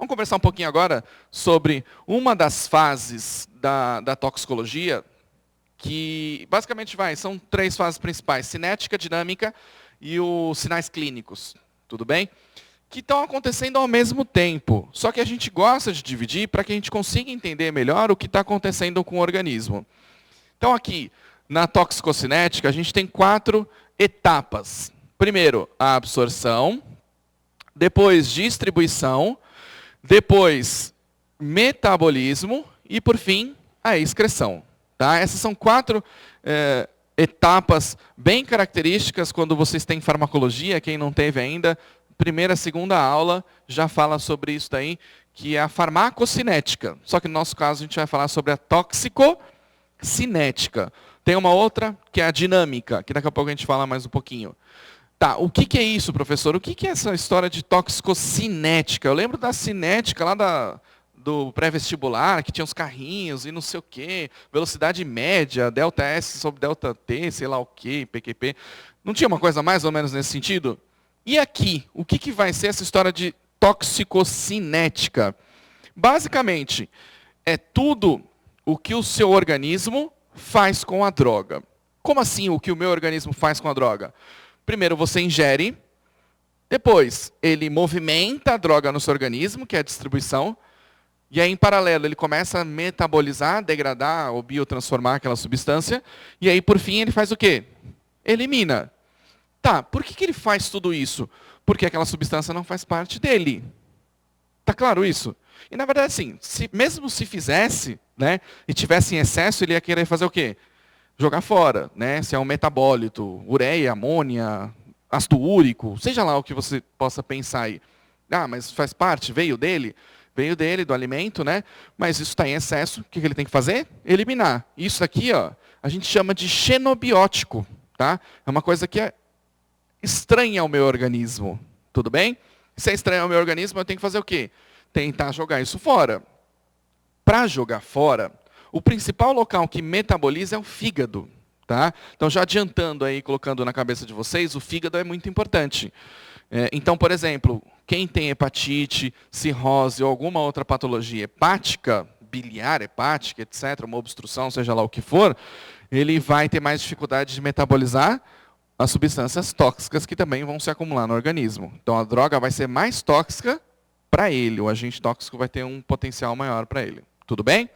Vamos conversar um pouquinho agora sobre uma das fases da toxicologia, que basicamente são 3 fases principais: cinética, dinâmica e os sinais clínicos. Tudo bem? Que estão acontecendo ao mesmo tempo. Só que a gente gosta de dividir para que a gente consiga entender melhor o que está acontecendo com o organismo. Então aqui, na toxicocinética, a gente tem 4 etapas. Primeiro, a absorção, depois distribuição, depois metabolismo e, por fim, a excreção. Tá? Essas são 4 etapas bem características quando vocês têm farmacologia. Quem não teve ainda, primeira, segunda aula já fala sobre isso daí, que é a farmacocinética. Só que no nosso caso a gente vai falar sobre a toxicocinética. Tem uma outra que é a dinâmica, que daqui a pouco a gente fala mais um pouquinho. Tá, o que é isso, professor? O que é essa história de toxicocinética? Eu lembro da cinética lá do pré-vestibular, que tinha os carrinhos e não sei o quê, velocidade média, delta S sobre delta T, sei lá o quê, PQP. Não tinha uma coisa mais ou menos nesse sentido? E aqui, o que vai ser essa história de toxicocinética? Basicamente, é tudo o que o seu organismo faz com a droga. Como assim o que o meu organismo faz com a droga? Primeiro você ingere, depois ele movimenta a droga no seu organismo, que é a distribuição, e aí em paralelo ele começa a metabolizar, degradar ou biotransformar aquela substância, e aí por fim ele faz o quê? Elimina. Tá, por que ele faz tudo isso? Porque aquela substância não faz parte dele. Tá claro isso? E na verdade, assim, mesmo se fizesse, né, e tivesse em excesso, ele ia querer fazer o quê? Jogar fora, né? Se é um metabólito, ureia, amônia, ácido úrico, seja lá o que você possa pensar aí. Ah, mas faz parte, veio dele, do alimento, né? Mas isso está em excesso, o que ele tem que fazer? Eliminar. Isso aqui, ó, a gente chama de xenobiótico, tá? É uma coisa que é estranha ao meu organismo, tudo bem? Se é estranho ao meu organismo, eu tenho que fazer o quê? Tentar jogar isso fora. Para jogar fora, o principal local que metaboliza é o fígado. Tá? Então, já adiantando aí, colocando na cabeça de vocês, o fígado é muito importante. Então, por exemplo, quem tem hepatite, cirrose ou alguma outra patologia hepática, biliar hepática, etc., uma obstrução, seja lá o que for, ele vai ter mais dificuldade de metabolizar as substâncias tóxicas que também vão se acumular no organismo. Então, a droga vai ser mais tóxica para ele, o agente tóxico vai ter um potencial maior para ele. Tudo bem?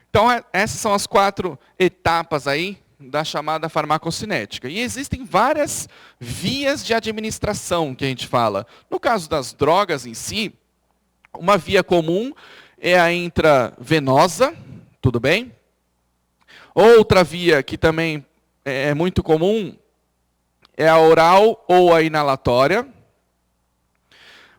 Então, essas são as 4 etapas aí da chamada farmacocinética. E existem várias vias de administração que a gente fala. No caso das drogas em si, uma via comum é a intravenosa, tudo bem? Outra via que também é muito comum é a oral ou a inalatória.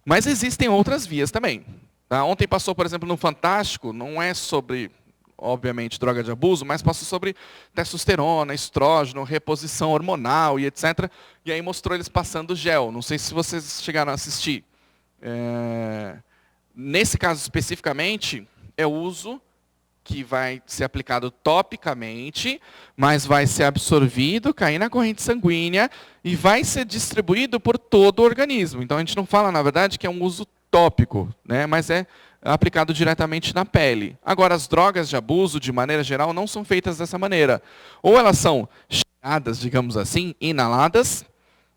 Mas existem outras vias também. Tá? Ontem passou, por exemplo, no Fantástico, não é sobre, obviamente, droga de abuso, mas passou sobre testosterona, estrógeno, reposição hormonal e etc. E aí mostrou eles passando gel. Não sei se vocês chegaram a assistir. Nesse caso especificamente, é o uso que vai ser aplicado topicamente, mas vai ser absorvido, cair na corrente sanguínea e vai ser distribuído por todo o organismo. Então, a gente não fala, na verdade, que é um uso tópico, né? Mas é aplicado diretamente na pele. Agora, as drogas de abuso, de maneira geral, não são feitas dessa maneira. Ou elas são cheiradas, digamos assim, inaladas,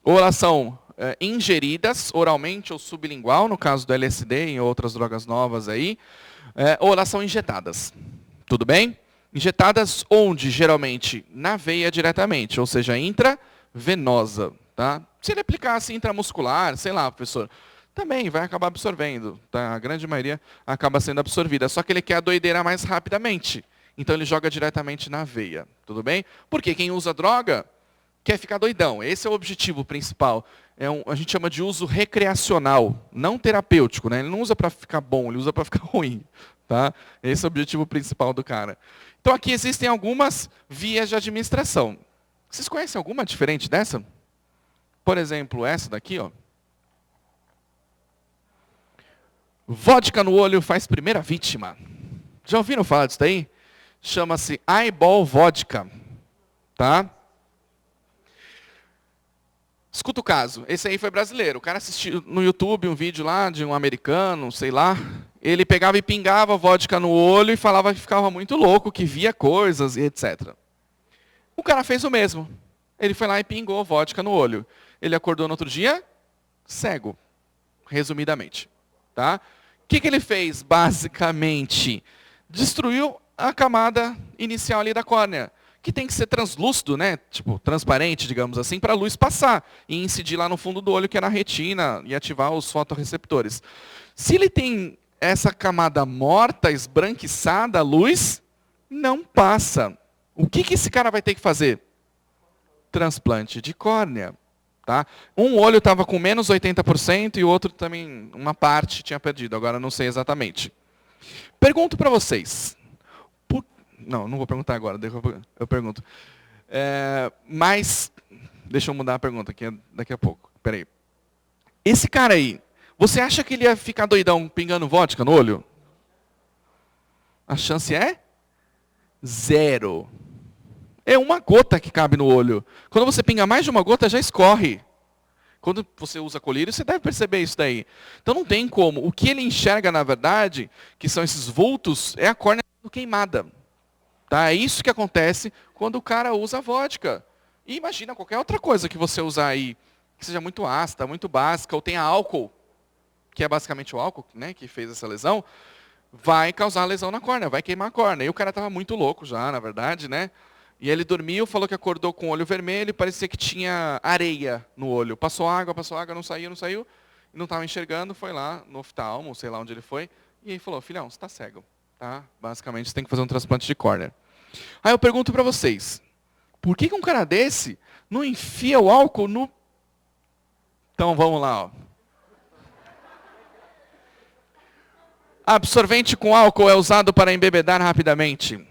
ou elas são ingeridas oralmente ou sublingual, no caso do LSD e outras drogas novas aí, ou elas são injetadas. Tudo bem? Injetadas onde? Geralmente na veia diretamente, ou seja, intravenosa. Tá? Se ele aplicasse intramuscular, sei lá, professor, também vai acabar absorvendo. Tá? A grande maioria acaba sendo absorvida. Só que ele quer a doideira mais rapidamente. Então ele joga diretamente na veia. Tudo bem? Porque quem usa droga quer ficar doidão. Esse é o objetivo principal. A gente chama de uso recreacional, não terapêutico. Né? Ele não usa para ficar bom, ele usa para ficar ruim. Tá? Esse é o objetivo principal do cara. Então aqui existem algumas vias de administração. Vocês conhecem alguma diferente dessa? Por exemplo, essa daqui, ó. Vodka no olho faz primeira vítima. Já ouviram falar disso daí? Chama-se Eyeball Vodka. Tá? Escuta o caso. Esse aí foi brasileiro. O cara assistiu no YouTube um vídeo lá de um americano, sei lá. Ele pegava e pingava vodka no olho e falava que ficava muito louco, que via coisas e etc. O cara fez o mesmo. Ele foi lá e pingou vodka no olho. Ele acordou no outro dia cego, resumidamente. Tá? O que ele fez, basicamente? Destruiu a camada inicial ali da córnea, que tem que ser translúcido, né? Tipo, transparente, digamos assim, para a luz passar e incidir lá no fundo do olho, que é na retina, e ativar os fotorreceptores. Se ele tem essa camada morta, esbranquiçada, a luz não passa. O que esse cara vai ter que fazer? Transplante de córnea. Tá? Um olho estava com menos 80% e o outro também, uma parte tinha perdido, agora não sei exatamente. Pergunto para vocês. Não vou perguntar agora, eu pergunto. Mas, deixa eu mudar a pergunta aqui daqui a pouco. Peraí. Esse cara aí, você acha que ele ia ficar doidão pingando vodka no olho? A chance é 0. É uma gota que cabe no olho. Quando você pinga mais de uma gota, já escorre. Quando você usa colírio, você deve perceber isso daí. Então não tem como. O que ele enxerga, na verdade, que são esses vultos, é a córnea queimada. Tá? É isso que acontece quando o cara usa vodka. E imagina qualquer outra coisa que você usar aí, que seja muito ácida, muito básica, ou tenha álcool, que é basicamente o álcool, né, que fez essa lesão, vai causar lesão na córnea, vai queimar a córnea. E o cara estava muito louco já, na verdade, né? E ele dormiu, falou que acordou com o olho vermelho e parecia que tinha areia no olho. Passou água, não saiu, e não estava enxergando, foi lá no oftalmo, sei lá onde ele foi, e aí falou, filhão, você está cego. Tá? Basicamente, você tem que fazer um transplante de córnea. Aí eu pergunto para vocês, por que um cara desse não enfia o álcool no... Então vamos lá. Ó. Absorvente com álcool é usado para embebedar rapidamente.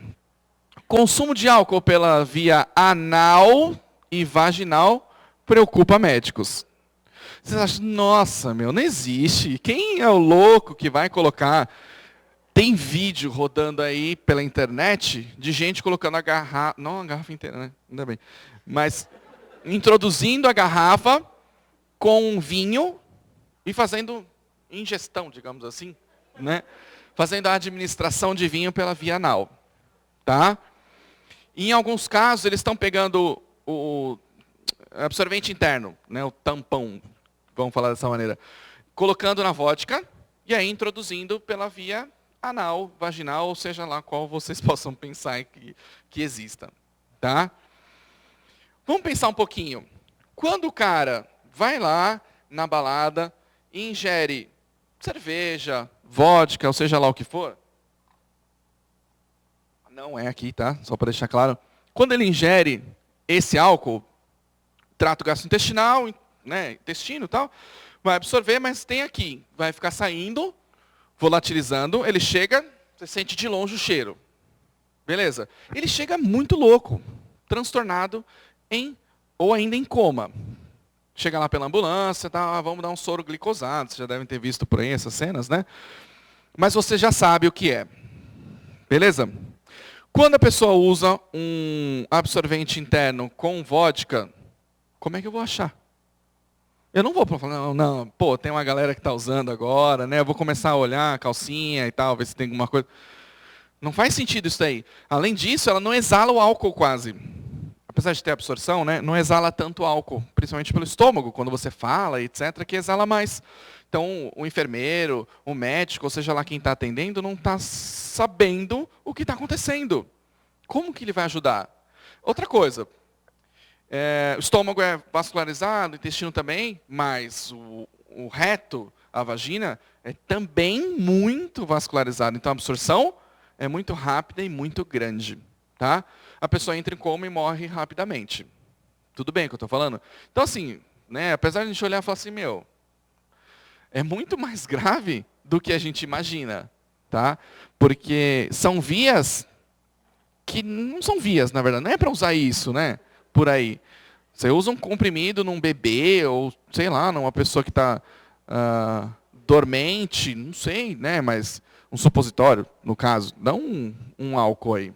Consumo de álcool pela via anal e vaginal preocupa médicos. Vocês acham, nossa, não existe. Quem é o louco que vai colocar... Tem vídeo rodando aí pela internet de gente colocando a garrafa, não a garrafa inteira, né? Ainda bem. Mas introduzindo a garrafa com vinho e fazendo ingestão, digamos assim, né? Fazendo a administração de vinho pela via anal, tá? E em alguns casos eles estão pegando o absorvente interno, né, o tampão, vamos falar dessa maneira, colocando na vodka e aí introduzindo pela via anal, vaginal, ou seja lá qual vocês possam pensar que exista. Tá? Vamos pensar um pouquinho. Quando o cara vai lá na balada e ingere cerveja, vodka, ou seja lá o que for, não é aqui, tá? Só para deixar claro. Quando ele ingere esse álcool, trato gastrointestinal, né, intestino e tal, vai absorver, mas tem aqui, vai ficar saindo, volatilizando, ele chega, você sente de longe o cheiro. Beleza? Ele chega muito louco, transtornado, ou ainda em coma. Chega lá pela ambulância, tá, vamos dar um soro glicosado, vocês já devem ter visto por aí essas cenas, né? Mas você já sabe o que é. Beleza? Quando a pessoa usa um absorvente interno com vodka, como é que eu vou achar? Eu não vou falar, não, pô, tem uma galera que está usando agora, né? Eu vou começar a olhar a calcinha e tal, ver se tem alguma coisa. Não faz sentido isso daí. Além disso, ela não exala o álcool quase. Apesar de ter absorção, né? Não exala tanto álcool, principalmente pelo estômago, quando você fala, etc., que exala mais. Então, o enfermeiro, o médico, ou seja lá quem está atendendo, não está sabendo o que está acontecendo. Como que ele vai ajudar? Outra coisa, o estômago é vascularizado, o intestino também, mas o reto, a vagina, é também muito vascularizado. Então a absorção é muito rápida e muito grande. Tá? A pessoa entra em coma e morre rapidamente. Tudo bem o que eu estou falando? Então assim, né, apesar de a gente olhar e falar assim, é muito mais grave do que a gente imagina. Tá? Porque são vias que não são vias, na verdade. Não é para usar isso, né? Por aí. Você usa um comprimido num bebê, ou sei lá, numa pessoa que está dormente, não sei, né? Mas um supositório, no caso, não um álcool aí.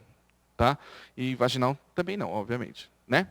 Tá? E vaginal também não, obviamente. Né?